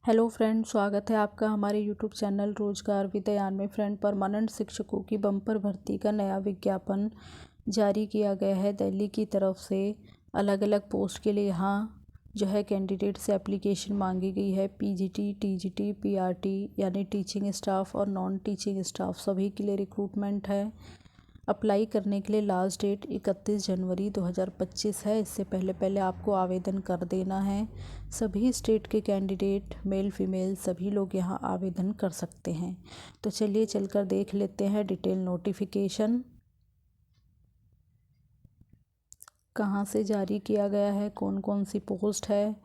Hello friend, स्वागत है आपका हमारे यूट्यूब चैनल रोजगार विद्यान में। फ्रेंड, परमानेंट शिक्षकों की बम्पर भर्ती का नया विज्ञापन जारी किया गया है दिल्ली की तरफ से। अलग अलग पोस्ट के लिए यहाँ जो है कैंडिडेट से एप्लीकेशन मांगी गई है। पीजीटी, टीजीटी, पीआरटी यानी टीचिंग स्टाफ और नॉन टीचिंग स्टाफ सभी के लिए रिक्रूटमेंट है। अप्लाई करने के लिए लास्ट डेट 31 जनवरी 2025 है। इससे पहले आपको आवेदन कर देना है। सभी स्टेट के कैंडिडेट मेल फीमेल सभी लोग यहाँ आवेदन कर सकते हैं। तो चलिए चलकर देख लेते हैं डिटेल नोटिफिकेशन कहाँ से जारी किया गया है, कौन कौन सी पोस्ट है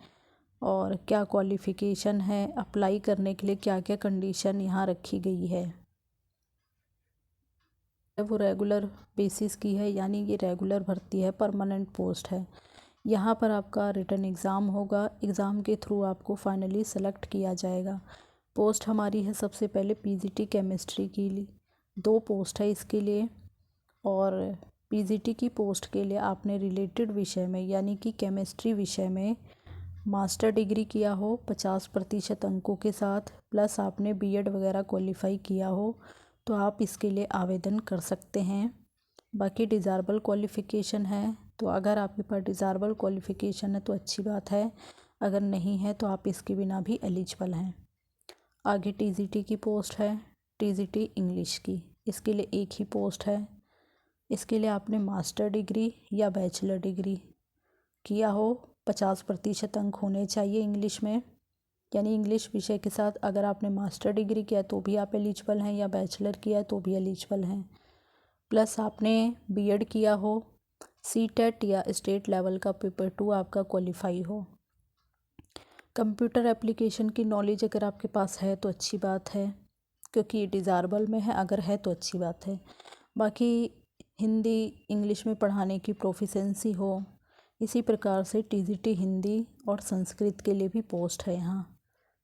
और क्या क्वालिफ़िकेशन है। अप्लाई करने के लिए क्या क्या कंडीशन यहाँ रखी गई है। वो रेगुलर बेसिस की है, यानी ये रेगुलर भर्ती है, परमानेंट पोस्ट है। यहाँ पर आपका रिटन एग्ज़ाम होगा। एग्ज़ाम के थ्रू आपको फाइनली सेलेक्ट किया जाएगा। पोस्ट हमारी है सबसे पहले पीजीटी केमिस्ट्री की लिए 2 पोस्ट है इसके लिए। और पीजीटी की पोस्ट के लिए आपने रिलेटेड विषय में यानी कि केमिस्ट्री विषय में मास्टर डिग्री किया हो 50% अंकों के साथ, प्लस आपने बीएड वगैरह क्वालिफाई किया हो, तो आप इसके लिए आवेदन कर सकते हैं। बाकी डिज़ायरेबल क्वालिफ़िकेशन है, तो अगर आपके पास डिज़ायरेबल क्वालिफ़िकेशन है तो अच्छी बात है, अगर नहीं है तो आप इसके बिना भी एलिजिबल हैं। आगे टीजीटी की पोस्ट है, टीजीटी इंग्लिश की, इसके लिए एक ही पोस्ट है। इसके लिए आपने मास्टर डिग्री या बैचलर डिग्री किया हो, 50% अंक होने चाहिए इंग्लिश में, यानी इंग्लिश विषय के साथ अगर आपने मास्टर डिग्री किया तो भी आप एलिजिबल हैं, या बैचलर किया तो भी एलिजिबल हैं। प्लस आपने बीएड किया हो, सीटेट या स्टेट लेवल का पेपर 2 आपका क्वालिफाई हो। कंप्यूटर एप्लीकेशन की नॉलेज अगर आपके पास है तो अच्छी बात है, क्योंकि ये डिज़ायरेबल में है, अगर है तो अच्छी बात है। बाकी हिंदी इंग्लिश में पढ़ाने की प्रोफिशेंसी हो। इसी प्रकार से टीजीटी हिंदी और संस्कृत के लिए भी पोस्ट है यहाँ,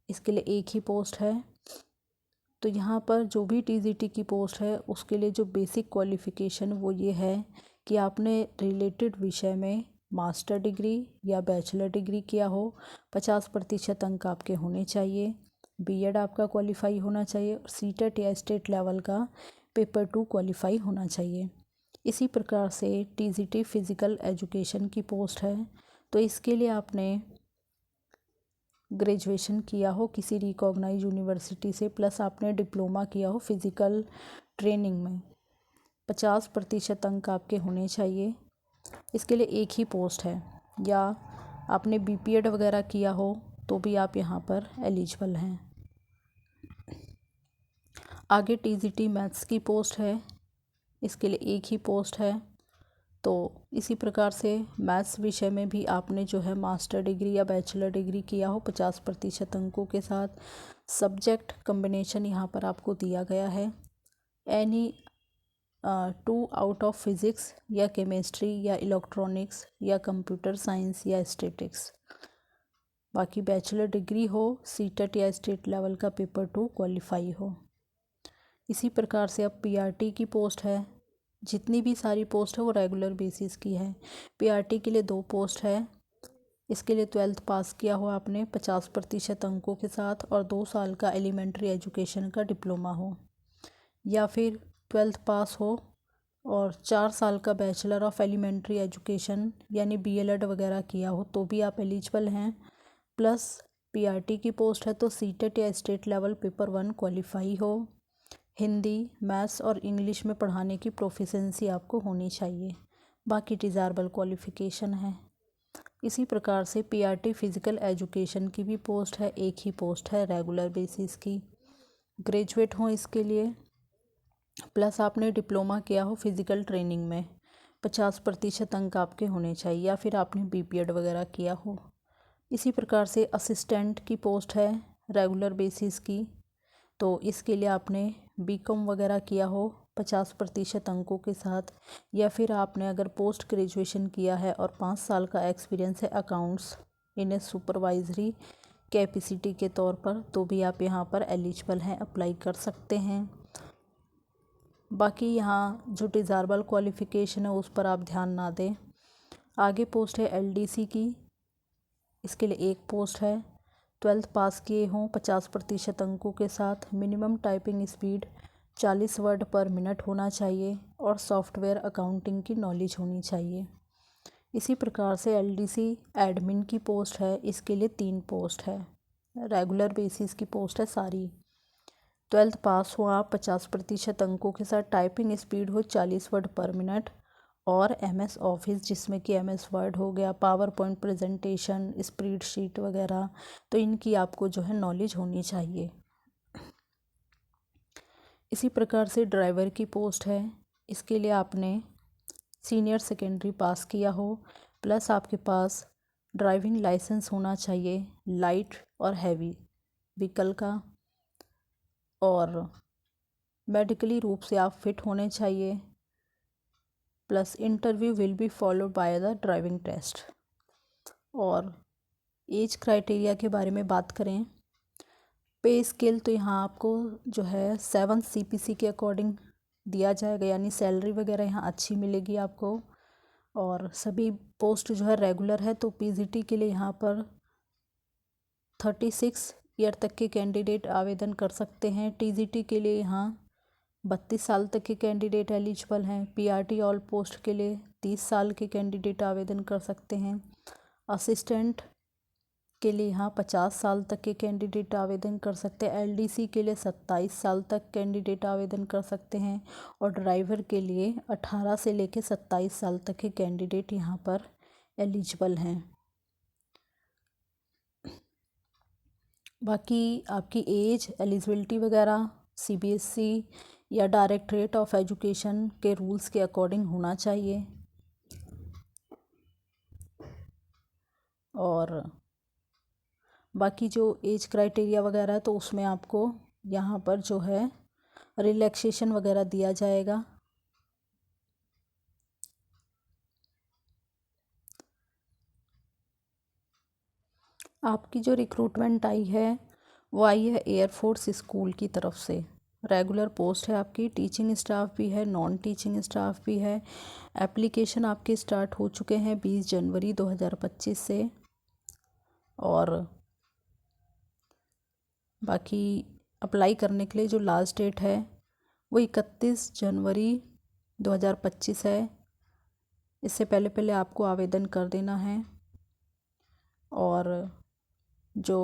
इसके लिए एक ही पोस्ट है। तो यहाँ पर जो भी टीजीटी की पोस्ट है उसके लिए जो बेसिक क्वालिफ़िकेशन वो ये है कि आपने रिलेटेड विषय में मास्टर डिग्री या बैचलर डिग्री किया हो, 50% अंक आपके होने चाहिए, बीएड आपका क्वालिफाई होना चाहिए और सीटेट या स्टेट लेवल का पेपर 2 क्वालिफाई होना चाहिए। इसी प्रकार से टीजीटी फिज़िकल एजुकेशन की पोस्ट है, तो इसके लिए आपने ग्रेजुएशन किया हो किसी रिकॉग्नाइज यूनिवर्सिटी से, प्लस आपने डिप्लोमा किया हो फिज़िकल ट्रेनिंग में, 50% अंक आपके होने चाहिए। इसके लिए एक ही पोस्ट है, या आपने बीपीएड वगैरह किया हो तो भी आप यहाँ पर एलिजिबल हैं। आगे टीजीटी मैथ्स की पोस्ट है, इसके लिए एक ही पोस्ट है। तो इसी प्रकार से मैथ्स विषय में भी आपने जो है मास्टर डिग्री या बैचलर डिग्री किया हो 50% अंकों के साथ। सब्जेक्ट कम्बिनेशन यहाँ पर आपको दिया गया है, एनी 2 आउट ऑफ फिज़िक्स या केमिस्ट्री या इलेक्ट्रॉनिक्स या कंप्यूटर साइंस या स्टैटिक्स। बाकी बैचलर डिग्री हो, सीटेट या स्टेट लेवल का पेपर 2 क्वालिफाई हो। इसी प्रकार से अब पीआरटी की पोस्ट है। जितनी भी सारी पोस्ट है वो रेगुलर बेसिस की है। पीआरटी के लिए 2 पोस्ट है। इसके लिए 12th पास किया हो आपने 50% अंकों के साथ और 2 साल का एलिमेंट्री एजुकेशन का डिप्लोमा हो, या फिर 12th पास हो और 4 साल का बैचलर ऑफ एलिमेंट्री एजुकेशन यानी बीएलएड वगैरह किया हो तो भी आप एलिजिबल हैं। प्लस पीआरटी की पोस्ट है तो सीटेट या स्टेट लेवल पेपर 1 क्वालिफाई हो। हिंदी, मैथ्स और इंग्लिश में पढ़ाने की प्रोफिशेंसी आपको होनी चाहिए। बाकी डिज़ायरेबल क्वालिफ़िकेशन है। इसी प्रकार से पीआरटी फिज़िकल एजुकेशन की भी पोस्ट है, एक ही पोस्ट है रेगुलर बेसिस की। ग्रेजुएट हो इसके लिए, प्लस आपने डिप्लोमा किया हो फिज़िकल ट्रेनिंग में, 50% अंक आपके होने चाहिए, या फिर आपने बीपीएड वगैरह किया हो। इसी प्रकार से असिस्टेंट की पोस्ट है रेगुलर बेसिस की, तो इसके लिए आपने बीकॉम वगैरह किया हो 50% अंकों के साथ, या फिर आपने अगर पोस्ट ग्रेजुएशन किया है और 5 साल का एक्सपीरियंस है accounts in A supervisory capacity के तौर पर, तो भी आप यहाँ पर एलिजिबल हैं, अप्लाई कर सकते हैं। बाकी यहाँ जो डिज़ायरेबल क्वालिफ़िकेशन है उस पर आप ध्यान ना दें। आगे पोस्ट है एलडीसी की, इसके लिए एक पोस्ट है। 12th पास किए हों 50% अंकों के साथ, मिनिमम टाइपिंग स्पीड 40 वर्ड पर मिनट होना चाहिए और सॉफ्टवेयर अकाउंटिंग की नॉलेज होनी चाहिए। इसी प्रकार से एलडीसी एडमिन की पोस्ट है, इसके लिए 3 पोस्ट है, रेगुलर बेसिस की पोस्ट है सारी। 12th पास हो आप, 50% अंकों के साथ, टाइपिंग स्पीड हो 40 वर्ड पर मिनट और एमएस ऑफिस जिसमें कि एमएस वर्ड हो गया, पावर पॉइंट प्रेजेंटेशन, स्प्रेडशीट वगैरह, तो इनकी आपको जो है नॉलेज होनी चाहिए। इसी प्रकार से ड्राइवर की पोस्ट है, इसके लिए आपने सीनियर सेकेंडरी पास किया हो प्लस आपके पास ड्राइविंग लाइसेंस होना चाहिए लाइट और हैवी व्हीकल का, और मेडिकली रूप से आप फिट होने चाहिए, plus interview will be followed by the driving test. और एज क्राइटेरिया के बारे में बात करें, पे स्केल तो यहाँ आपको जो है 7 CPC के अकॉर्डिंग दिया जाएगा, यानी सैलरी वगैरह यहाँ अच्छी मिलेगी आपको। और सभी पोस्ट जो है रेगुलर है, तो पीजीटी के लिए यहाँ पर 36 ईयर तक के कैंडिडेट आवेदन कर सकते हैं। टीजीटी के लिए यहाँ 32 साल तक के कैंडिडेट एलिजिबल हैं। पीआरटी ऑल पोस्ट के लिए 30 साल के कैंडिडेट आवेदन कर सकते हैं। असिस्टेंट के लिए यहाँ 50 साल तक के कैंडिडेट आवेदन कर सकते हैं। एलडीसी के लिए 27 साल तक कैंडिडेट आवेदन कर सकते हैं और ड्राइवर के लिए 18 से लेकर 27 साल तक के कैंडिडेट यहाँ पर एलिजिबल हैं। बाकी आपकी एज, एलिजिबिलिटी वगैरह सीबीएसई या डायरेक्टरेट ऑफ एजुकेशन के रूल्स के अकॉर्डिंग होना चाहिए। और बाकी जो एज क्राइटेरिया वगैरह है तो उसमें आपको यहाँ पर जो है रिलैक्सेशन वगैरह दिया जाएगा। आपकी जो रिक्रूटमेंट आई है वो आई है एयरफोर्स स्कूल की तरफ से। रेगुलर पोस्ट है आपकी, टीचिंग स्टाफ भी है, नॉन टीचिंग स्टाफ भी है। एप्लीकेशन आपके स्टार्ट हो चुके हैं 20 जनवरी 2025 से। और बाकी अप्लाई करने के लिए जो लास्ट डेट है वो 31 जनवरी 2025 है। इससे पहले पहले आपको आवेदन कर देना है। और जो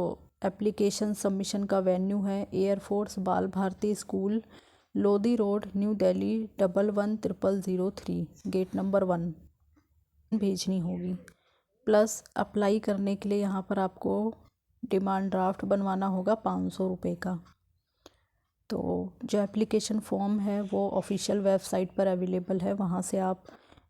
एप्लीकेशन सबमिशन का वेन्यू है Air Force Bal Bharati school, Lodhi road, new Delhi 110003, gate number 1 भेजनी होगी। प्लस अप्लाई करने के लिए यहाँ पर आपको डिमांड ड्राफ्ट बनवाना होगा 500 रुपये का। तो जो एप्लीकेशन फ़ॉर्म है वो ऑफिशियल वेबसाइट पर अवेलेबल है, वहाँ से आप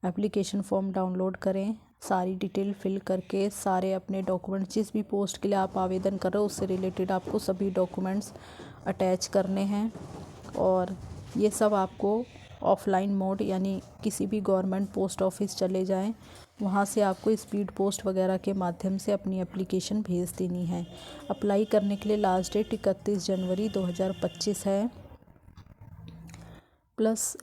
एप्लीकेशन फ़ॉर्म डाउनलोड करें, सारी डिटेल फिल करके सारे अपने डॉक्यूमेंट्स, जिस भी पोस्ट के लिए आप आवेदन कर रहे हो उससे रिलेटेड आपको सभी डॉक्यूमेंट्स अटैच करने हैं। और ये सब आपको ऑफलाइन मोड, यानी किसी भी गवर्नमेंट पोस्ट ऑफिस चले जाएं, वहाँ से आपको स्पीड पोस्ट वगैरह के माध्यम से अपनी एप्लीकेशन भेज देनी है। अप्लाई करने के लिए लास्ट डेट 31 जनवरी 2025 है। प्लस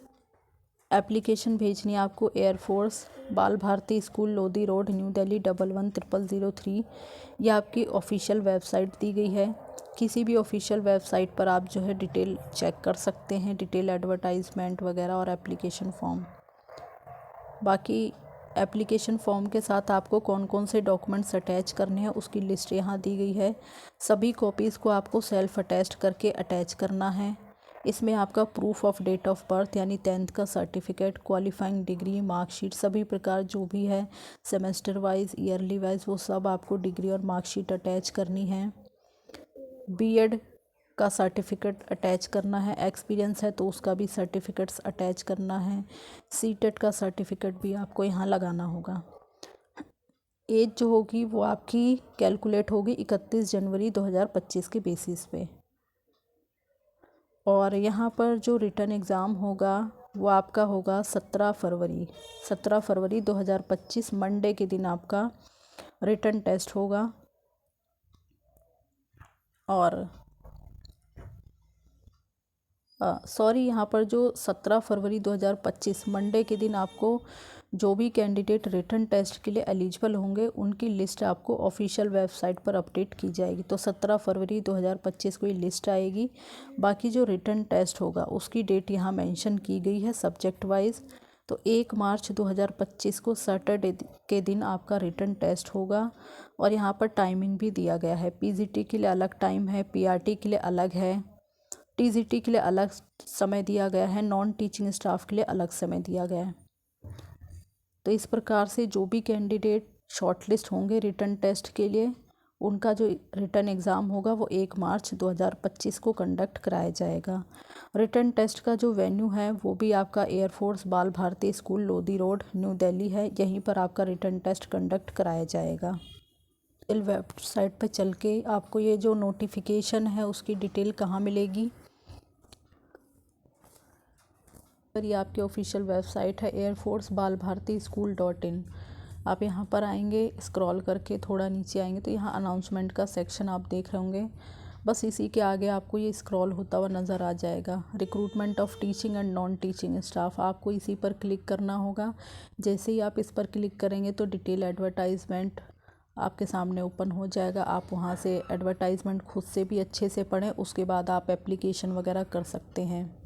एप्लीकेशन भेजनी है आपको Air Force Bal Bharati school, Lodhi road, new Delhi 110003। यह आपकी ऑफिशियल वेबसाइट दी गई है। किसी भी ऑफिशियल वेबसाइट पर आप जो है डिटेल चेक कर सकते हैं, डिटेल एडवर्टाइजमेंट वगैरह और एप्लीकेशन फॉर्म। बाकी एप्लीकेशन फॉर्म के साथ आपको कौन कौन से डॉक्यूमेंट्स अटैच करने हैं उसकी लिस्ट यहाँ दी गई है। सभी कॉपीज़ को आपको सेल्फ अटैच्ड करके अटैच करना है। इसमें आपका proof of date of birth यानी 10th का सर्टिफिकेट, क्वालिफाइंग डिग्री, मार्कशीट, सभी प्रकार जो भी है सेमेस्टर वाइज, ईयरली वाइज, वो सब आपको डिग्री और मार्कशीट अटैच करनी है। बीएड का सर्टिफिकेट अटैच करना है, एक्सपीरियंस है तो उसका भी सर्टिफिकेट्स अटैच करना है। सीटेट का सर्टिफिकेट भी आपको यहाँ लगाना होगा। एज जो होगी वो आपकी कैलकुलेट होगी 31 जनवरी 2025 के बेसिस पे। और यहाँ पर जो रिटर्न एग्ज़ाम होगा वो आपका होगा 17 फरवरी 2025 मंडे के दिन आपका रिटर्न टेस्ट होगा। और सॉरी, यहाँ पर जो 17 फरवरी 2025 मंडे के दिन आपको जो भी कैंडिडेट रिटन टेस्ट के लिए एलिजिबल होंगे उनकी लिस्ट आपको ऑफिशियल वेबसाइट पर अपडेट की जाएगी। तो 17 फरवरी 2025 को ये लिस्ट आएगी। बाकी जो रिटन टेस्ट होगा उसकी डेट यहाँ मेंशन की गई है सब्जेक्ट वाइज। तो 1 मार्च 2025 को सैटरडे के दिन आपका रिटन टेस्ट होगा और यहाँ पर टाइमिंग भी दिया गया है। पीजीटी के लिए अलग टाइम है, पीआरटी के लिए अलग है, टीजीटी के लिए अलग समय दिया गया है, नॉन टीचिंग स्टाफ के लिए अलग समय दिया गया है। तो इस प्रकार से जो भी कैंडिडेट शॉर्टलिस्ट होंगे रिटन टेस्ट के लिए उनका जो रिटन एग्ज़ाम होगा वो 1 मार्च 2025 को कंडक्ट कराया जाएगा। रिटन टेस्ट का जो वेन्यू है वो भी आपका Air Force Bal Bharati school, Lodhi road, new Delhi है। यहीं पर आपका रिटन टेस्ट कंडक्ट कराया जाएगा। वेबसाइट पर चल के आपको ये जो नोटिफिकेशन है उसकी डिटेल कहाँ मिलेगी, ये आपकी ऑफिशियल वेबसाइट है Air Force Bal Bharati school .in। आप यहाँ पर आएंगे, स्क्रॉल करके थोड़ा नीचे आएंगे तो यहाँ अनाउंसमेंट का सेक्शन आप देख रहे होंगे। बस इसी के आगे आपको ये स्क्रॉल होता हुआ नज़र आ जाएगा, recruitment of teaching and non teaching staff. आपको इसी पर क्लिक करना होगा। जैसे ही आप इस पर क्लिक करेंगे तो डिटेल एडवर्टाइजमेंट आपके सामने ओपन हो जाएगा। आप वहाँ से एडवर्टाइजमेंट खुद से भी अच्छे से पढ़ें, उसके बाद आप एप्लीकेशन वगैरह कर सकते हैं।